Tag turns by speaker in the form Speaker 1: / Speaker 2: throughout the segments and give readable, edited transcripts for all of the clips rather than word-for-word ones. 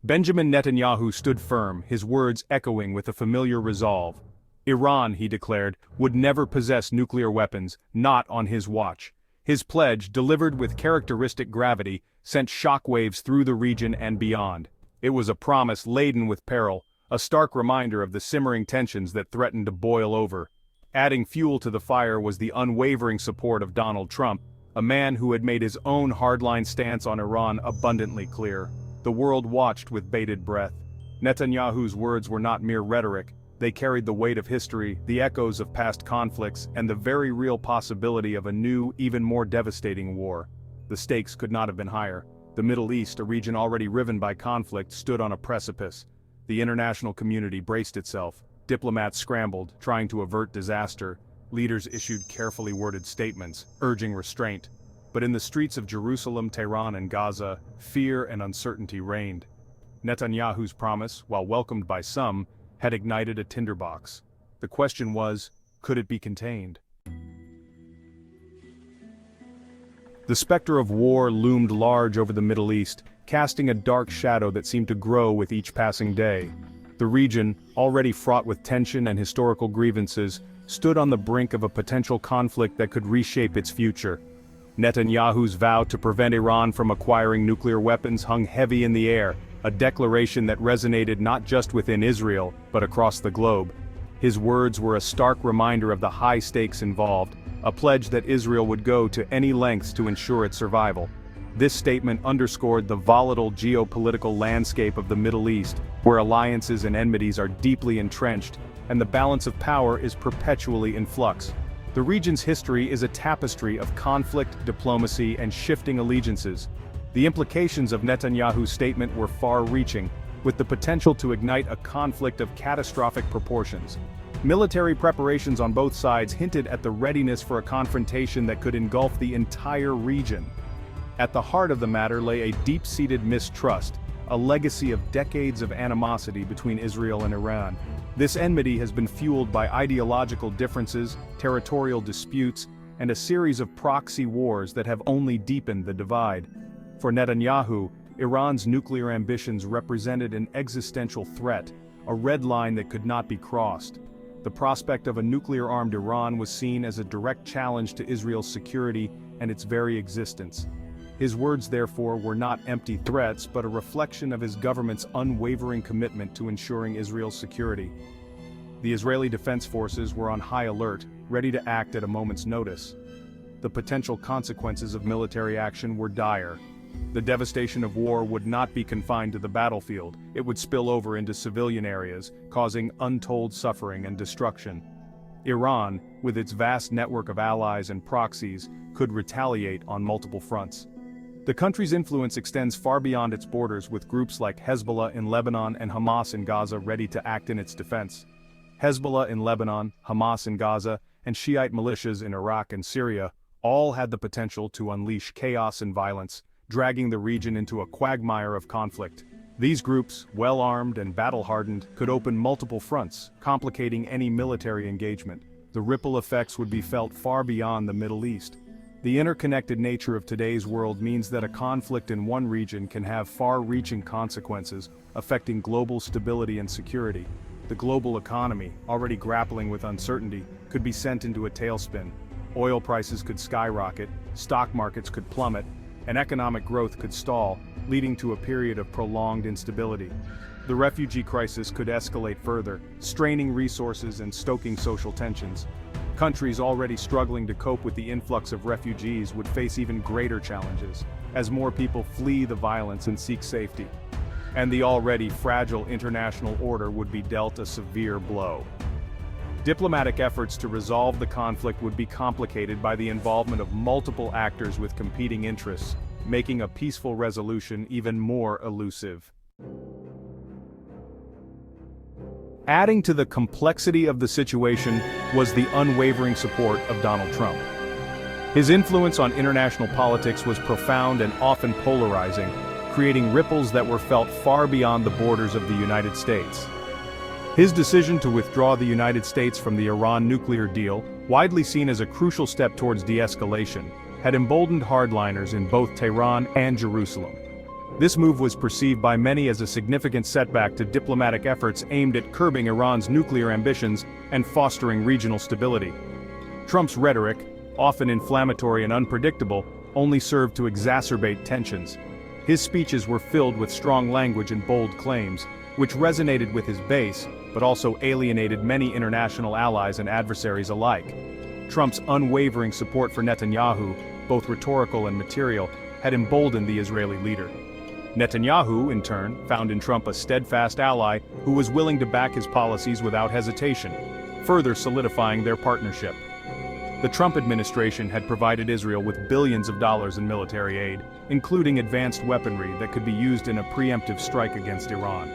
Speaker 1: Benjamin Netanyahu stood firm, his words echoing with a familiar resolve. Iran, he declared, would never possess nuclear weapons, not on his watch. His pledge, delivered with characteristic gravity, sent shockwaves through the region and beyond. It was a promise laden with peril, a stark reminder of the simmering tensions that threatened to boil over. Adding fuel to the fire was the unwavering support of Donald Trump, a man who had made his own hardline stance on Iran abundantly clear. The world watched with bated breath. Netanyahu's words were not mere rhetoric. They carried the weight of history, the echoes of past conflicts, and the very real possibility of a new, even more devastating war. The stakes could not have been higher. The Middle East, a region already riven by conflict, stood on a precipice. The international community braced itself. Diplomats scrambled, trying to avert disaster. Leaders issued carefully worded statements, urging restraint. But in the streets of Jerusalem, Tehran, and Gaza, fear and uncertainty reigned. Netanyahu's promise, while welcomed by some, had ignited a tinderbox. The question was, could it be contained? The specter of war loomed large over the Middle East, casting a dark shadow that seemed to grow with each passing day. The region, already fraught with tension and historical grievances, stood on the brink of a potential conflict that could reshape its future. Netanyahu's vow to prevent Iran from acquiring nuclear weapons hung heavy in the air, a declaration that resonated not just within Israel, but across the globe. His words were a stark reminder of the high stakes involved, a pledge that Israel would go to any lengths to ensure its survival. This statement underscored the volatile geopolitical landscape of the Middle East, where alliances and enmities are deeply entrenched, and the balance of power is perpetually in flux. The region's history is a tapestry of conflict, diplomacy, and shifting allegiances. The implications of Netanyahu's statement were far-reaching, with the potential to ignite a conflict of catastrophic proportions. Military preparations on both sides hinted at the readiness for a confrontation that could engulf the entire region. At the heart of the matter lay a deep-seated mistrust, a legacy of decades of animosity between Israel and Iran. This enmity has been fueled by ideological differences, territorial disputes, and a series of proxy wars that have only deepened the divide. For Netanyahu, Iran's nuclear ambitions represented an existential threat, a red line that could not be crossed. The prospect of a nuclear-armed Iran was seen as a direct challenge to Israel's security and its very existence. His words, therefore, were not empty threats but a reflection of his government's unwavering commitment to ensuring Israel's security. The Israeli Defense Forces were on high alert, ready to act at a moment's notice. The potential consequences of military action were dire. The devastation of war would not be confined to the battlefield, it would spill over into civilian areas, causing untold suffering and destruction. Iran, with its vast network of allies and proxies, could retaliate on multiple fronts. The country's influence extends far beyond its borders, with groups like Hezbollah in Lebanon and Hamas in Gaza ready to act in its defense. Hezbollah in Lebanon, Hamas in Gaza, and Shiite militias in Iraq and Syria all had the potential to unleash chaos and violence, dragging the region into a quagmire of conflict. These groups, well-armed and battle-hardened, could open multiple fronts, complicating any military engagement. The ripple effects would be felt far beyond the Middle East. The interconnected nature of today's world means that a conflict in one region can have far-reaching consequences, affecting global stability and security. The global economy, already grappling with uncertainty, could be sent into a tailspin. Oil prices could skyrocket, stock markets could plummet, and economic growth could stall, leading to a period of prolonged instability. The refugee crisis could escalate further, straining resources and stoking social tensions. Countries already struggling to cope with the influx of refugees would face even greater challenges, as more people flee the violence and seek safety. And the already fragile international order would be dealt a severe blow. Diplomatic efforts to resolve the conflict would be complicated by the involvement of multiple actors with competing interests, making a peaceful resolution even more elusive. Adding to the complexity of the situation was the unwavering support of Donald Trump. His influence on international politics was profound and often polarizing, creating ripples that were felt far beyond the borders of the United States. His decision to withdraw the United States from the Iran nuclear deal, widely seen as a crucial step towards de-escalation, had emboldened hardliners in both Tehran and Jerusalem. This move was perceived by many as a significant setback to diplomatic efforts aimed at curbing Iran's nuclear ambitions and fostering regional stability. Trump's rhetoric, often inflammatory and unpredictable, only served to exacerbate tensions. His speeches were filled with strong language and bold claims, which resonated with his base, but also alienated many international allies and adversaries alike. Trump's unwavering support for Netanyahu, both rhetorical and material, had emboldened the Israeli leader. Netanyahu, in turn, found in Trump a steadfast ally who was willing to back his policies without hesitation, further solidifying their partnership. The Trump administration had provided Israel with billions of dollars in military aid, including advanced weaponry that could be used in a preemptive strike against Iran.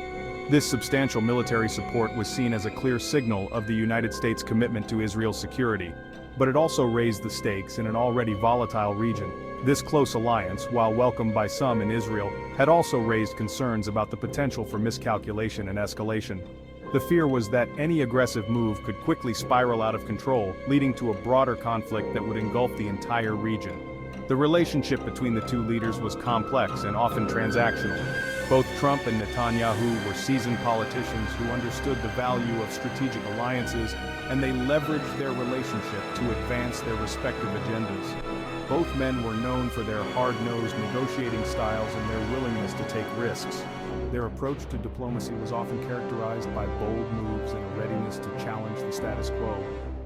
Speaker 1: This substantial military support was seen as a clear signal of the United States' commitment to Israel's security, but it also raised the stakes in an already volatile region. This close alliance, while welcomed by some in Israel, had also raised concerns about the potential for miscalculation and escalation. The fear was that any aggressive move could quickly spiral out of control, leading to a broader conflict that would engulf the entire region. The relationship between the two leaders was complex and often transactional. Both Trump and Netanyahu were seasoned politicians who understood the value of strategic alliances, and they leveraged their relationship to advance their respective agendas. Both men were known for their hard-nosed negotiating styles and their willingness to take risks. Their approach to diplomacy was often characterized by bold moves and a readiness to challenge the status quo,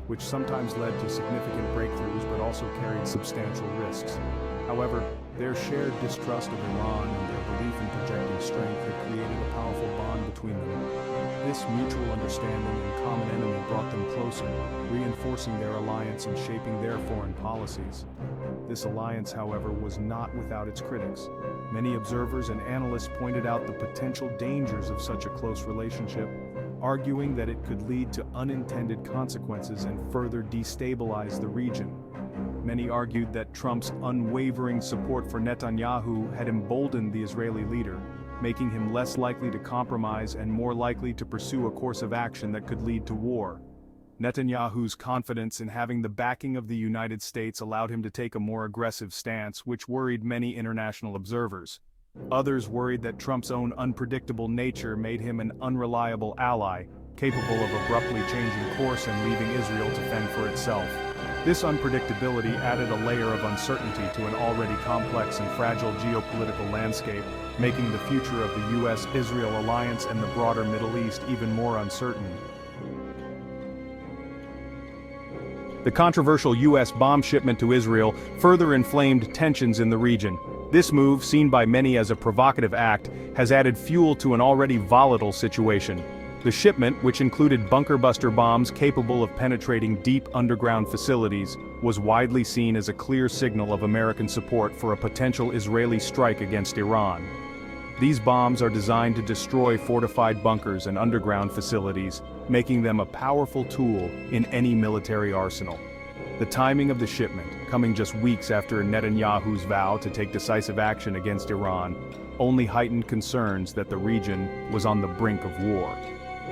Speaker 1: which sometimes led to significant breakthroughs but also carried substantial risks. However, their shared distrust of Iran and their belief in projecting strength had created a powerful bond between them. This mutual understanding and common enemy brought them closer, reinforcing their alliance and shaping their foreign policies. This alliance, however, was not without its critics. Many observers and analysts pointed out the potential dangers of such a close relationship, arguing that it could lead to unintended consequences and further destabilize the region. Many argued that Trump's unwavering support for Netanyahu had emboldened the Israeli leader, making him less likely to compromise and more likely to pursue a course of action that could lead to war. Netanyahu's confidence in having the backing of the United States allowed him to take a more aggressive stance, which worried many international observers. Others worried that Trump's own unpredictable nature made him an unreliable ally, capable of abruptly changing course and leaving Israel to fend for itself. This unpredictability added a layer of uncertainty to an already complex and fragile geopolitical landscape, making the future of the US-Israel alliance and the broader Middle East even more uncertain. The controversial US bomb shipment to Israel further inflamed tensions in the region. This move, seen by many as a provocative act, has added fuel to an already volatile situation. The shipment, which included bunker-buster bombs capable of penetrating deep underground facilities, was widely seen as a clear signal of American support for a potential Israeli strike against Iran. These bombs are designed to destroy fortified bunkers and underground facilities, making them a powerful tool in any military arsenal. The timing of the shipment, coming just weeks after Netanyahu's vow to take decisive action against Iran, only heightened concerns that the region was on the brink of war.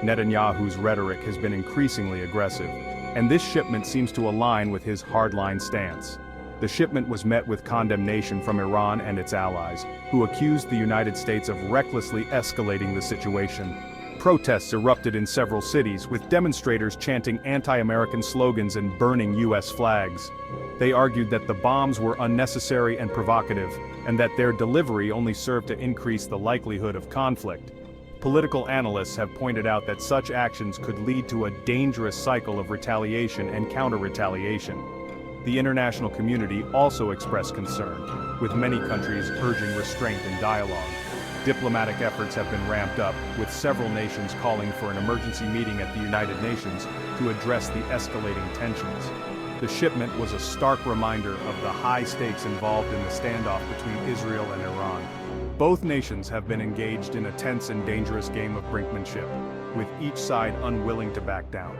Speaker 1: Netanyahu's rhetoric has been increasingly aggressive, and this shipment seems to align with his hardline stance. The shipment was met with condemnation from Iran and its allies, who accused the United States of recklessly escalating the situation. Protests erupted in several cities, with demonstrators chanting anti-American slogans and burning US flags. They argued that the bombs were unnecessary and provocative, and that their delivery only served to increase the likelihood of conflict. Political analysts have pointed out that such actions could lead to a dangerous cycle of retaliation and counter-retaliation. The international community also expressed concern, with many countries urging restraint and dialogue. Diplomatic efforts have been ramped up, with several nations calling for an emergency meeting at the United Nations to address the escalating tensions. The shipment was a stark reminder of the high stakes involved in the standoff between Israel and Iran. Both nations have been engaged in a tense and dangerous game of brinkmanship, with each side unwilling to back down.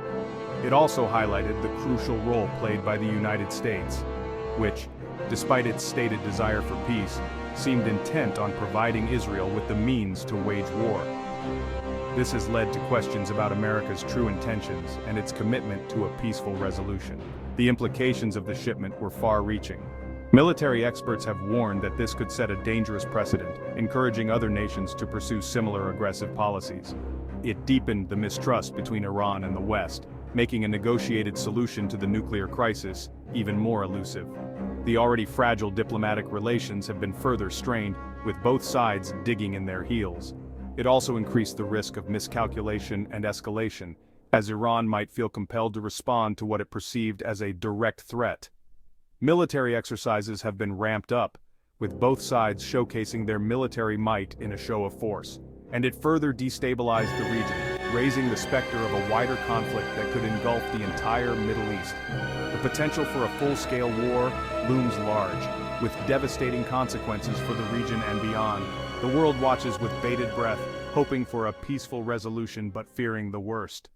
Speaker 1: It also highlighted the crucial role played by the United States, which, despite its stated desire for peace, seemed intent on providing Israel with the means to wage war. This has led to questions about America's true intentions and its commitment to a peaceful resolution. The implications of the shipment were far-reaching. Military experts have warned that this could set a dangerous precedent, encouraging other nations to pursue similar aggressive policies. It deepened the mistrust between Iran and the West, making a negotiated solution to the nuclear crisis even more elusive. The already fragile diplomatic relations have been further strained, with both sides digging in their heels. It also increased the risk of miscalculation and escalation, as Iran might feel compelled to respond to what it perceived as a direct threat. Military exercises have been ramped up, with both sides showcasing their military might in a show of force, and it further destabilized the region, raising the specter of a wider conflict that could engulf the entire Middle East. The potential for a full-scale war looms large, with devastating consequences for the region and beyond. The world watches with bated breath, hoping for a peaceful resolution but fearing the worst.